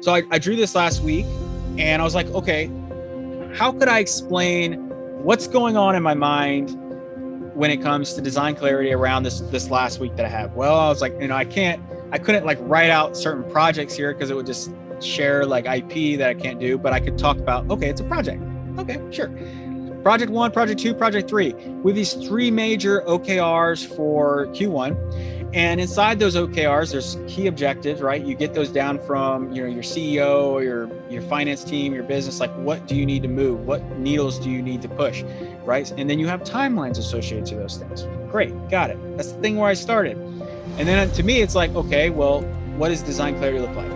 So I drew this last week, and I was like, okay, how could I explain what's going on in my mind when it comes to design clarity around this last week that I have? Well, I was like, I couldn't like write out certain projects here because it would just share like IP that I can't do, but I could talk about, okay, it's a project. Okay, sure. Project 1, Project 2, Project 3. We have these 3 major OKRs for Q1. And inside those OKRs, there's key objectives, right? You get those down from your CEO or your finance team, your business, like what do you need to move? What needles do you need to push, right? And then you have timelines associated to those things. Great, got it. That's the thing where I started. And then to me, it's like, okay, well, what does design clarity look like?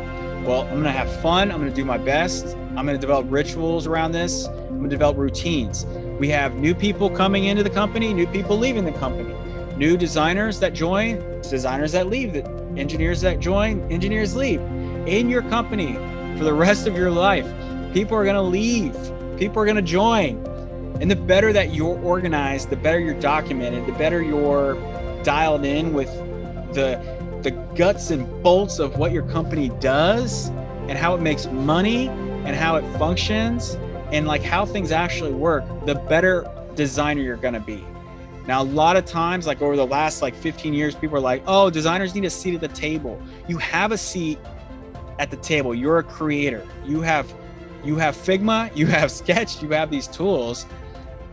Well, I'm gonna have fun. I'm gonna do my best. I'm gonna develop rituals around this. I'm gonna develop routines. We have new people coming into the company, new people leaving the company, new designers that join, designers that leave, engineers that join, engineers leave. In your company for the rest of your life, people are gonna leave, people are gonna join. And the better that you're organized, the better you're documented, the better you're dialed in with the guts and bolts of what your company does and how it makes money and how it functions and like how things actually work, the better designer you're gonna be. Now, a lot of times, like over the last like 15 years, people are like, oh, designers need a seat at the table. You have a seat at the table. You're a creator. You have Figma, you have Sketch, you have these tools,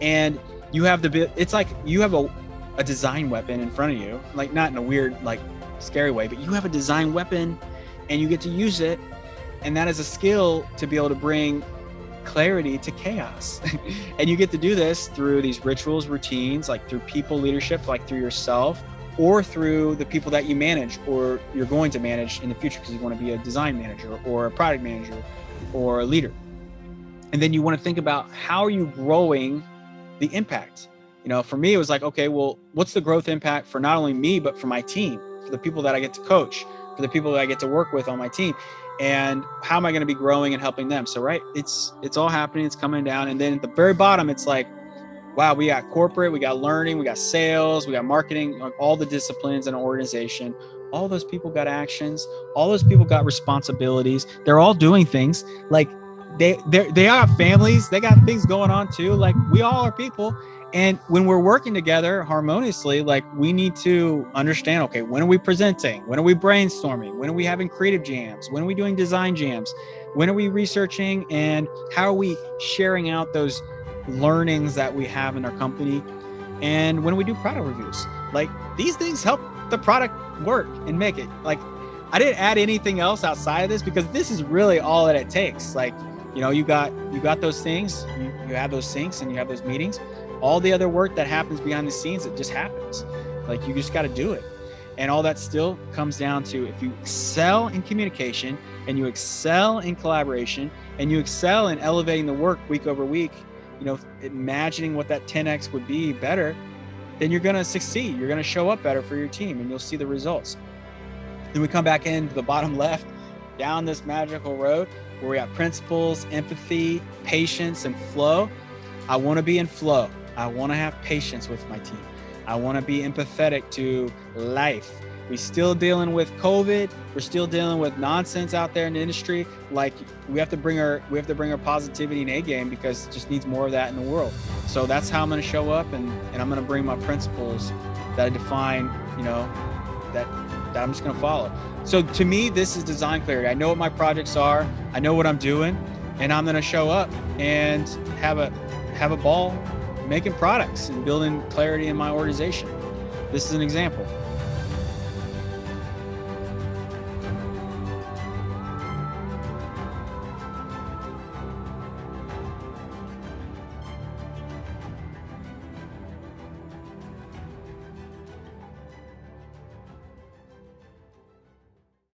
and you have it's like you have a design weapon in front of you, like not in a weird, like scary way, but you have a design weapon and you get to use it. And that is a skill to be able to bring clarity to chaos. And you get to do this through these rituals, routines, like through people leadership, like through yourself, or through the people that you manage or you're going to manage in the future because you want to be a design manager or a product manager or a leader. And then you want to think about how are you growing the impact? For me, it was like, okay, well, what's the growth impact for not only me, but for my team, for the people that I get to coach, for the people that I get to work with on my team? And how am I going to be growing and helping them? So, right, it's all happening, it's coming down. And then at the very bottom, it's like, wow, we got corporate, we got learning, we got sales, we got marketing, like all the disciplines in an organization. All those people got actions, all those people got responsibilities. They're all doing things. Like they have families, they got things going on too. Like we all are people. And when we're working together harmoniously, like we need to understand, okay, when are we presenting? When are we brainstorming? When are we having creative jams? When are we doing design jams? When are we researching? And how are we sharing out those learnings that we have in our company? And when we do product reviews, like these things help the product work and make it. Like I didn't add anything else outside of this because this is really all that it takes. Like, you got those things, you have those syncs and you have those meetings. All the other work that happens behind the scenes, it just happens. Like you just got to do it. And all that still comes down to if you excel in communication and you excel in collaboration and you excel in elevating the work week over week, imagining what that 10x would be better, then you're going to succeed. You're going to show up better for your team and you'll see the results. Then we come back into the bottom left down this magical road where we have principles, empathy, patience, and flow. I want to be in flow. I want to have patience with my team. I want to be empathetic to life. We're still dealing with COVID. We're still dealing with nonsense out there in the industry. Like we have to bring our positivity and A game because it just needs more of that in the world. So that's how I'm going to show up, and I'm going to bring my principles that I define, that I'm just going to follow. So to me, this is design clarity. I know what my projects are. I know what I'm doing, and I'm going to show up and have a ball making products and building clarity in my organization. This is an example.